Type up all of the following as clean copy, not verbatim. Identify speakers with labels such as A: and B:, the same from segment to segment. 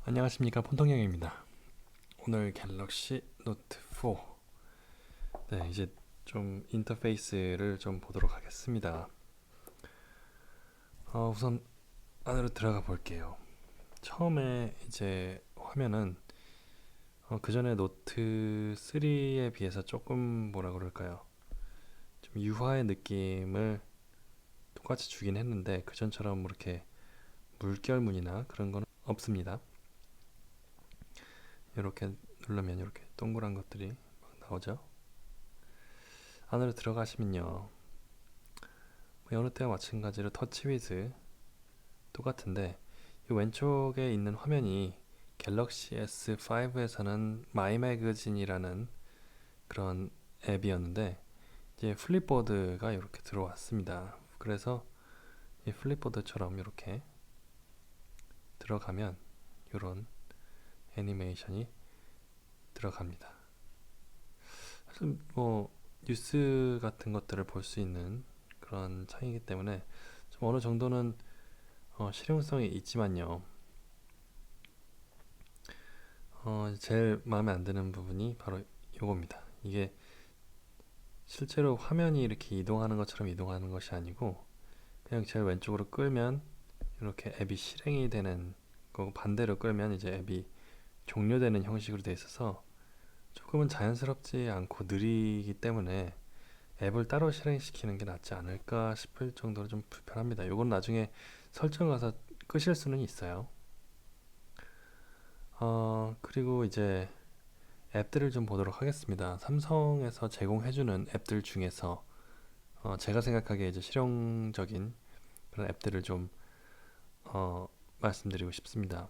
A: 안녕하십니까, 폰통형입니다. 오늘 갤럭시 노트 4. 네, 이제 좀 인터페이스를 좀 보도록 하겠습니다. 우선 안으로 들어가 볼게요. 처음에 이제 화면은 그 전에 노트 3에 비해서 조금 뭐라 그럴까요? 좀 유화의 느낌을 똑같이 주긴 했는데 그 전처럼 이렇게 물결무늬나 그런 건 없습니다. 이렇게 누르면 이렇게 동그란 것들이 막 나오죠. 안으로 들어가시면요, 여느 때와 마찬가지로 터치 위즈 똑같은데 이 왼쪽에 있는 화면이 갤럭시 S5에서는 마이 매거진이라는 그런 앱이었는데 이제 플립보드가 이렇게 들어왔습니다. 그래서 이 플립보드처럼 이렇게 들어가면 이런 애니메이션이 들어갑니다. 사실 뭐 뉴스 같은 것들을 볼 수 있는 그런 창이기 때문에 좀 어느 정도는 실용성이 있지만요. 제일 마음에 안 드는 부분이 바로 요겁니다. 이게 실제로 화면이 이렇게 이동하는 것처럼 이동하는 것이 아니고 그냥 제일 왼쪽으로 끌면 이렇게 앱이 실행이 되는 거고, 반대로 끌면 이제 앱이 종료되는 형식으로 되어 있어서 조금은 자연스럽지 않고 느리기 때문에 앱을 따로 실행시키는 게 낫지 않을까 싶을 정도로 좀 불편합니다. 요건 나중에 설정 가서 끄실 수는 있어요. 그리고 이제 앱들을 좀 보도록 하겠습니다. 삼성에서 제공해주는 앱들 중에서 제가 생각하기에 이제 실용적인 그런 앱들을 좀 말씀드리고 싶습니다.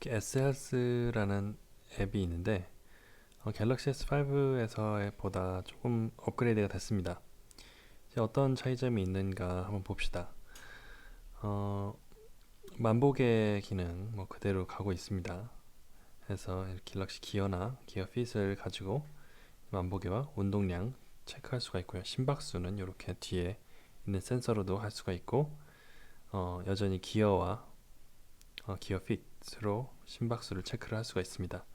A: 이렇게 SLS라는 앱이 있는데 갤럭시 S5에서 보다 조금 업그레이드가 됐습니다. 이제 어떤 차이점이 있는가 한번 봅시다. 어, 만보계 기능 뭐 그대로 가고 있습니다. 그래서 갤럭시 기어나 기어 핏을 가지고 만보계와 운동량 체크할 수가 있고요. 심박수는 이렇게 뒤에 있는 센서로도 할 수가 있고, 여전히 기어와 기어 핏으로 심박수를 체크를 할 수가 있습니다.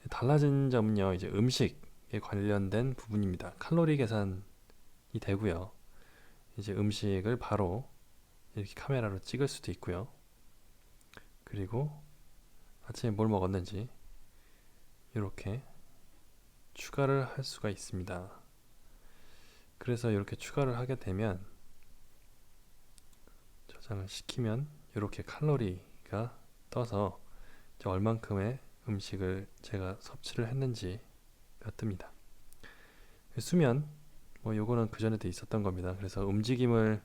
A: 달라진 점은요, 이제 음식에 관련된 부분입니다. 칼로리 계산이 되고요. 이제 음식을 바로 이렇게 카메라로 찍을 수도 있고요. 그리고 아침에 뭘 먹었는지 이렇게 추가를 할 수가 있습니다. 그래서 이렇게 추가를 하게 되면 저장을 시키면 이렇게 칼로리가 떠서 얼만큼의 음식을 제가 섭취를 했는지가 뜹니다. 수면 뭐 요거는 그 전에도 있었던 겁니다. 그래서 움직임을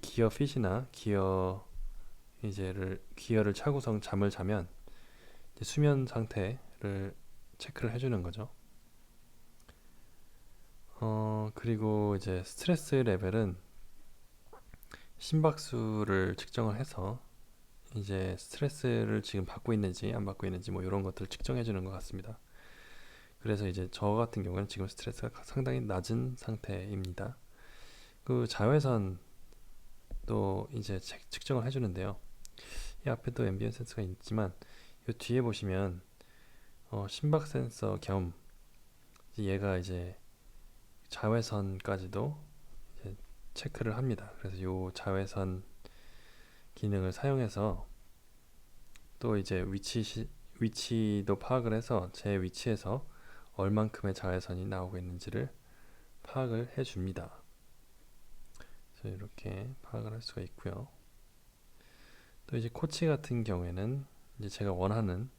A: 기어 핏이나 기어를 차고서 잠을 자면 수면 상태를 체크를 해주는 거죠. 그리고 이제 스트레스 레벨은 심박수를 측정을 해서 이제 스트레스를 지금 받고 있는지 안 받고 있는지 뭐 이런 것들을 측정해 주는 것 같습니다. 그래서 이제 저 같은 경우는 지금 스트레스가 상당히 낮은 상태입니다. 그 자외선도 이제 측정을 해주는데요. 이 앞에도 앰비언 센서가 있지만 이 뒤에 보시면 심박 센서 겸 얘가 이제 자외선까지도 이제 체크를 합니다. 그래서 이 자외선 기능을 사용해서 또 이제 위치도 파악을 해서 제 위치에서 얼만큼의 자외선이 나오고 있는지를 파악을 해줍니다. 그래서 이렇게 파악을 할 수가 있고요. 또 이제 코치 같은 경우에는 이제 제가 원하는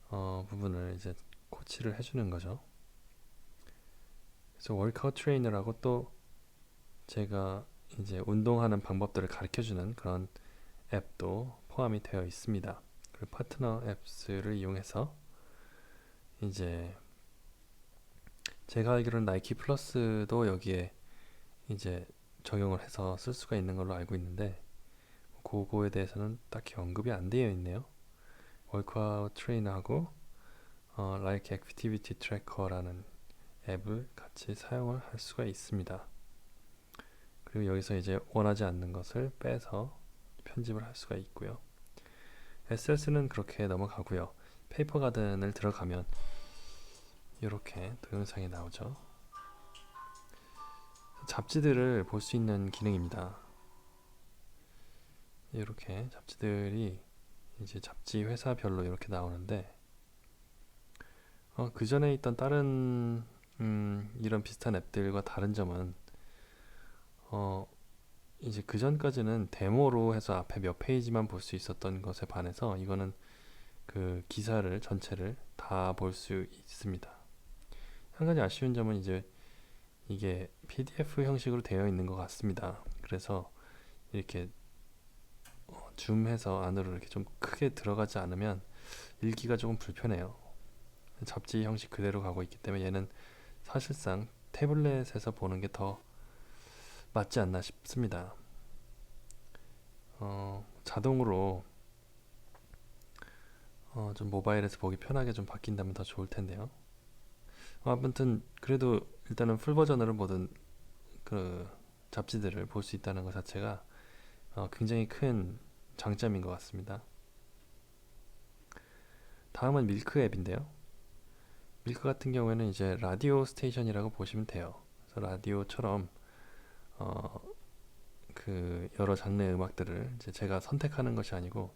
A: 부분을 이제 코치를 해주는 거죠. 그래서 월크아웃 트레이너라고 또 제가 이제 운동하는 방법들을 가르쳐주는 그런 앱도 포함이 되어 있습니다. 그리고 파트너 앱스를 이용해서 이제 제가 알기로는 나이키 플러스도 여기에 이제 적용을 해서 쓸 수가 있는 걸로 알고 있는데 그거에 대해서는 딱히 언급이 안 되어 있네요. 월크아웃 트레이너하고 Like Activity Tracker라는 앱을 같이 사용을 할 수가 있습니다. 그리고 여기서 이제 원하지 않는 것을 빼서 편집을 할 수가 있고요. SLS는 그렇게 넘어가고요. 페이퍼 가든을 들어가면 이렇게 동영상이 나오죠. 잡지들을 볼 수 있는 기능입니다. 이렇게 잡지들이 이제 잡지 회사별로 이렇게 나오는데 그 전에 있던 다른 이런 비슷한 앱들과 다른 점은 어, 이제 그 전까지는 데모로 해서 앞에 몇 페이지만 볼 수 있었던 것에 반해서 이거는 그 기사를 전체를 다 볼 수 있습니다. 한 가지 아쉬운 점은 이제 이게 PDF 형식으로 되어 있는 것 같습니다. 그래서 이렇게 줌해서 안으로 이렇게 좀 크게 들어가지 않으면 읽기가 조금 불편해요. 잡지 형식 그대로 가고 있기 때문에 얘는 사실상 태블릿에서 보는 게 더 맞지 않나 싶습니다. 자동으로 좀 모바일에서 보기 편하게 좀 바뀐다면 더 좋을 텐데요. 아무튼 그래도 일단은 풀 버전으로 모든 그 잡지들을 볼 수 있다는 것 자체가 굉장히 큰 장점인 것 같습니다. 다음은 밀크 앱인데요. 밀크 같은 경우에는 이제 라디오 스테이션이라고 보시면 돼요. 그래서 라디오처럼 그 여러 장르의 음악들을 이제 제가 선택하는 것이 아니고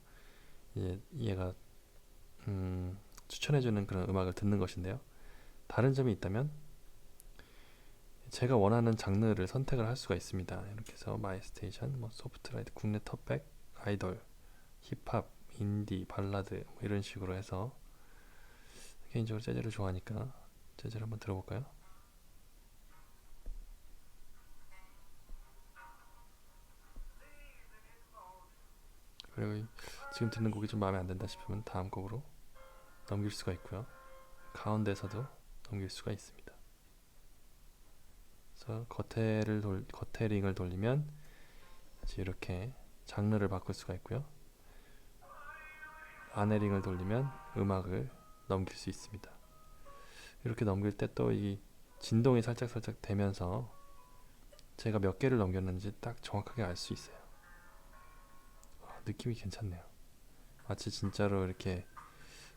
A: 이제 얘가 추천해주는 그런 음악을 듣는 것인데요. 다른 점이 있다면 제가 원하는 장르를 선택을 할 수가 있습니다. 이렇게 해서 마이 스테이션, 뭐 소프트라이트, 국내 톱백, 아이돌, 힙합, 인디, 발라드 뭐 이런 식으로 해서 개인적으로 재즈를 좋아하니까 재즈를 한번 들어볼까요? 그리고 지금 듣는 곡이 좀 마음에 안 든다 싶으면 다음 곡으로 넘길 수가 있고요. 가운데서도 넘길 수가 있습니다. 그래서 겉에 링을 돌리면 이렇게 장르를 바꿀 수가 있고요. 안에 링을 돌리면 음악을 넘길 수 있습니다. 이렇게 넘길 때 또 이 진동이 살짝 되면서 제가 몇 개를 넘겼는지 딱 정확하게 알 수 있어요. 느낌이 괜찮네요. 마치 진짜로 이렇게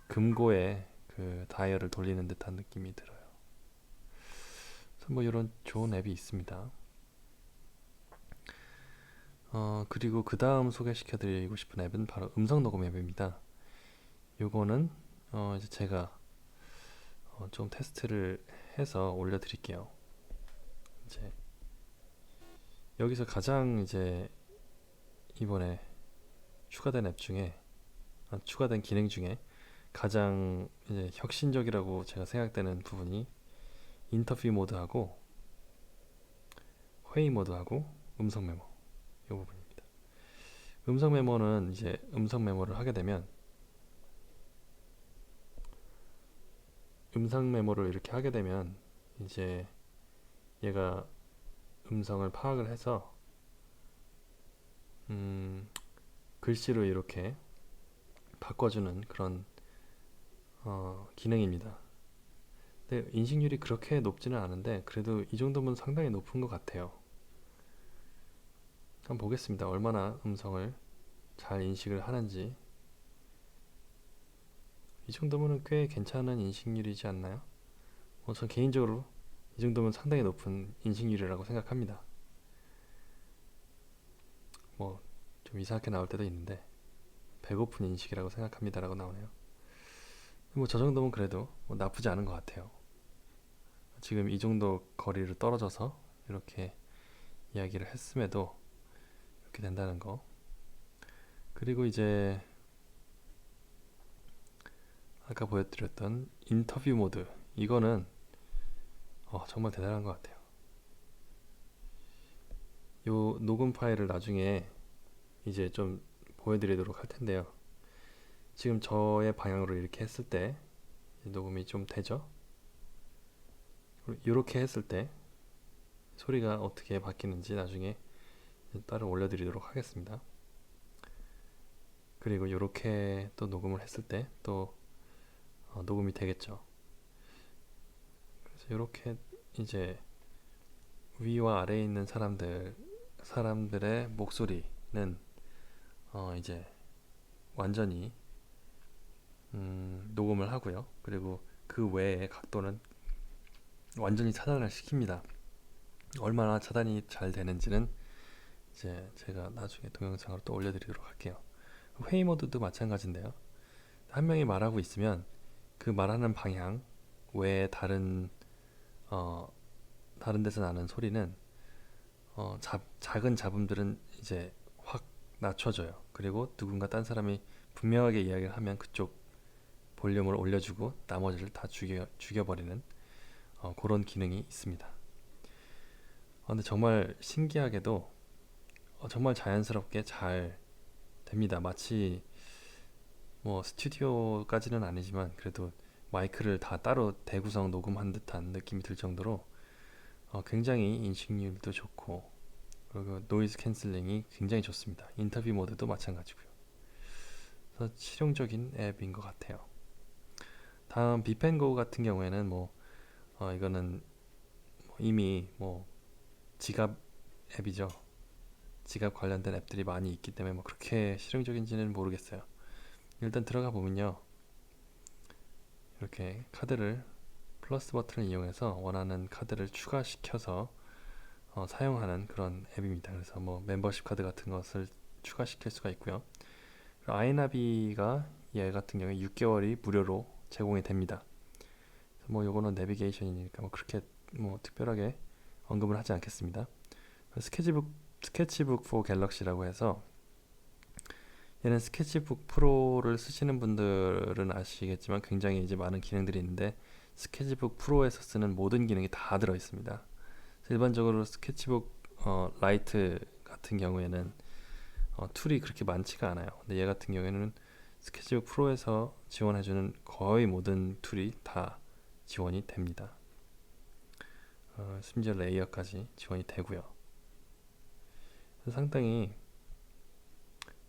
A: 금고에 그 다이얼을 돌리는 듯한 느낌이 들어요. 그래서 뭐 이런 좋은 앱이 있습니다. 그리고 그 다음 소개시켜드리고 싶은 앱은 바로 음성 녹음 앱입니다. 요거는 이제 제가 좀 테스트를 해서 올려드릴게요. 이제 여기서 가장 이제 이번에 추가된 앱 중에 추가된 기능 중에 가장 이제 혁신적이라고 제가 생각되는 부분이 인터뷰 모드하고 회의 모드하고 음성 메모 이 부분입니다. 음성 메모는 이제 음성 메모를 하게 되면 이제 얘가 음성을 파악을 해서 글씨로 이렇게 바꿔주는 그런 기능입니다. 근데 인식률이 그렇게 높지는 않은데 그래도 이 정도면 상당히 높은 것 같아요. 한번 보겠습니다. 얼마나 음성을 잘 인식을 하는지. 이 정도면 꽤 괜찮은 인식률이지 않나요? 전 개인적으로 이 정도면 상당히 높은 인식률이라고 생각합니다. 뭐 좀 이상하게 나올 때도 있는데 배고픈 인식이라고 생각합니다라고 나오네요. 뭐 저 정도면 그래도 뭐 나쁘지 않은 것 같아요. 지금 이 정도 거리를 떨어져서 이렇게 이야기를 했음에도 이렇게 된다는 거. 그리고 이제 아까 보여드렸던 인터뷰 모드, 이거는 정말 대단한 것 같아요. 요 녹음 파일을 나중에 이제 좀 보여드리도록 할 텐데요. 지금 저의 방향으로 이렇게 했을 때 녹음이 좀 되죠? 이렇게 했을 때 소리가 어떻게 바뀌는지 나중에 따로 올려드리도록 하겠습니다. 그리고 이렇게 또 녹음을 했을 때 또 녹음이 되겠죠. 그래서 이렇게 이제 위와 아래에 있는 사람들의 목소리는 이제 완전히 녹음을 하고요. 그리고 그 외의 각도는 완전히 차단을 시킵니다. 얼마나 차단이 잘 되는지는 이제 제가 나중에 동영상으로 또 올려드리도록 할게요. 회의 모드도 마찬가지인데요. 한 명이 말하고 있으면 그 말하는 방향 외에 어, 다른 데서 나는 소리는 작은 잡음들은 이제 확 낮춰져요. 그리고 누군가 딴 사람이 분명하게 이야기를 하면 그쪽 볼륨을 올려주고 나머지를 다 죽여버리는 그런 기능이 있습니다. 근데 정말 신기하게도 정말 자연스럽게 잘 됩니다. 마치 뭐 스튜디오까지는 아니지만 그래도 마이크를 다 따로 대구성 녹음한 듯한 느낌이 들 정도로 굉장히 인식률도 좋고 그리고 노이즈 캔슬링이 굉장히 좋습니다. 인터뷰 모드도 마찬가지고요. 그래서 실용적인 앱인 것 같아요. 다음 비펜고 같은 경우에는 이거는 이미 지갑 앱이죠. 지갑 관련된 앱들이 많이 있기 때문에 그렇게 실용적인지는 모르겠어요. 일단 들어가 보면요, 이렇게 카드를 플러스 버튼을 이용해서 원하는 카드를 추가시켜서 사용하는 그런 앱입니다. 그래서 멤버십 카드 같은 것을 추가시킬 수가 있고요. 아이나비가 얘 같은 경우에 6개월이 무료로 제공이 됩니다. 요거는 내비게이션이니까 그렇게 특별하게 언급을 하지 않겠습니다. 스케치북 포 갤럭시라고 해서 얘는 스케치북 프로를 쓰시는 분들은 아시겠지만 굉장히 이제 많은 기능들이 있는데 스케치북 프로에서 쓰는 모든 기능이 다 들어 있습니다. 일반적으로 스케치북 라이트 같은 경우에는 툴이 그렇게 많지가 않아요. 근데 얘 같은 경우에는 스케치북 프로에서 지원해주는 거의 모든 툴이 다 지원이 됩니다. 심지어 레이어까지 지원이 되고요. 상당히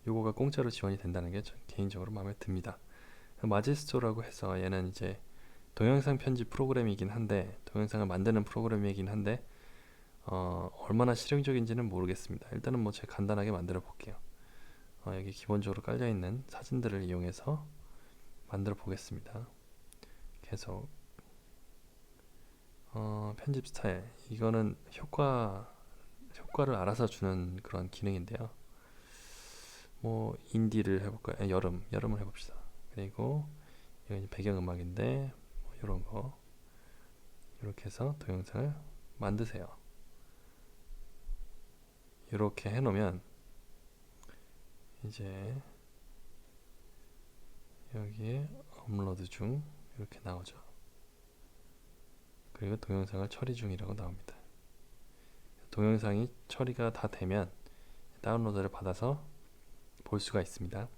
A: 요거가 공짜로 지원이 된다는 게 개인적으로 마음에 듭니다. 마지스토라고 해서 얘는 이제 동영상 편집 프로그램이긴 한데 동영상을 만드는 프로그램이긴 한데 얼마나 실용적인지는 모르겠습니다. 일단은 제가 간단하게 만들어 볼게요. 여기 기본적으로 깔려 있는 사진들을 이용해서 만들어 보겠습니다. 계속 편집 스타일, 이거는 효과를 알아서 주는 그런 기능인데요. 인디를 해볼까요? 여름을 해봅시다. 그리고 이건 배경음악인데 이런 거 이렇게 해서 동영상을 만드세요. 이렇게 해놓으면 이제 여기에 업로드 중 이렇게 나오죠. 그리고 동영상을 처리 중이라고 나옵니다. 동영상이 처리가 다 되면 다운로드를 받아서 볼 수가 있습니다.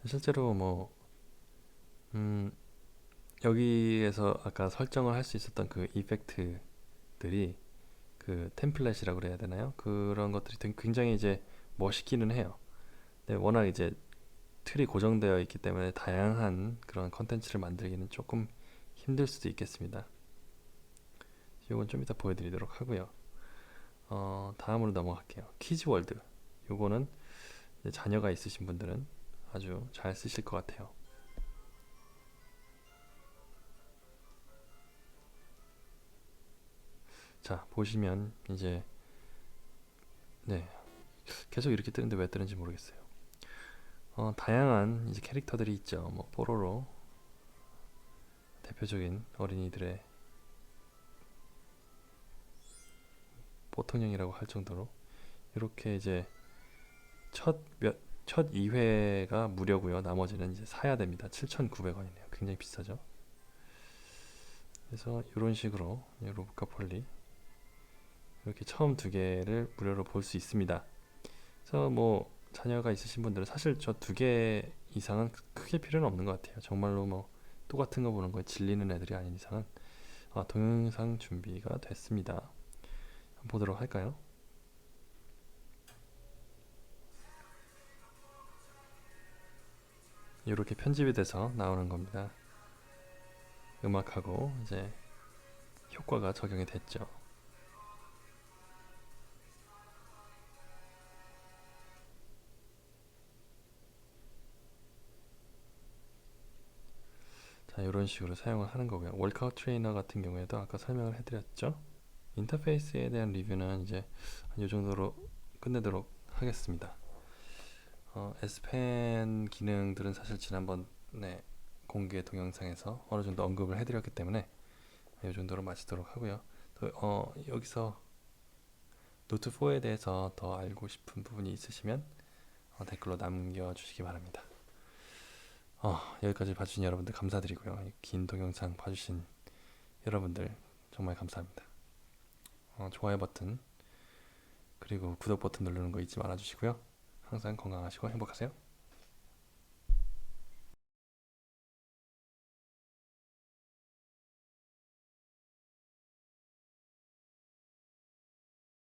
A: 실제로 여기에서 아까 설정을 할 수 있었던 그 이펙트들이 그 템플릿이라고 그래야 되나요? 그런 것들이 굉장히 이제 멋있기는 해요. 근데 워낙 이제 틀이 고정되어 있기 때문에 다양한 그런 컨텐츠를 만들기는 조금 힘들 수도 있겠습니다. 이건 좀 이따 보여드리도록 하고요. 다음으로 넘어갈게요. 키즈월드. 요거는 자녀가 있으신 분들은 아주 잘 쓰실 것 같아요. 자, 보시면 이제 계속 이렇게 뜨는데 왜 뜨는지 모르겠어요. 다양한 이제 캐릭터들이 있죠. 뽀로로 대표적인 어린이들의 보통령이라고 할 정도로 이렇게 이제 첫 2회가 무료고요. 나머지는 이제 사야 됩니다. 7,900원이네요. 굉장히 비싸죠. 그래서 이런 식으로 로브카폴리 이렇게 처음 2개를 무료로 볼 수 있습니다. 그래서 자녀가 있으신 분들은 사실 저 2개 이상은 크게 필요는 없는 것 같아요. 정말로 똑같은 거 보는 거에 질리는 애들이 아닌 이상은. 동영상 준비가 됐습니다. 한번 보도록 할까요? 이렇게 편집이 돼서 나오는 겁니다. 음악하고 이제 효과가 적용이 됐죠. 자, 이런 식으로 사용을 하는 거고요. 월카웃 트레이너 같은 경우에도 아까 설명을 해드렸죠. 인터페이스에 대한 리뷰는 이제 이 정도로 끝내도록 하겠습니다. Spen 기능들은 사실 지난번에 공개 동영상에서 어느 정도 언급을 해드렸기 때문에 이 정도로 마치도록 하고요. 또, 여기서 노트4에 대해서 더 알고 싶은 부분이 있으시면 댓글로 남겨주시기 바랍니다. 여기까지 봐주신 여러분들 감사드리고요. 이 긴 동영상 봐주신 여러분들 정말 감사합니다. 좋아요 버튼 그리고 구독 버튼 누르는 거 잊지 말아주시고요. 항상 건강하시고 행복하세요.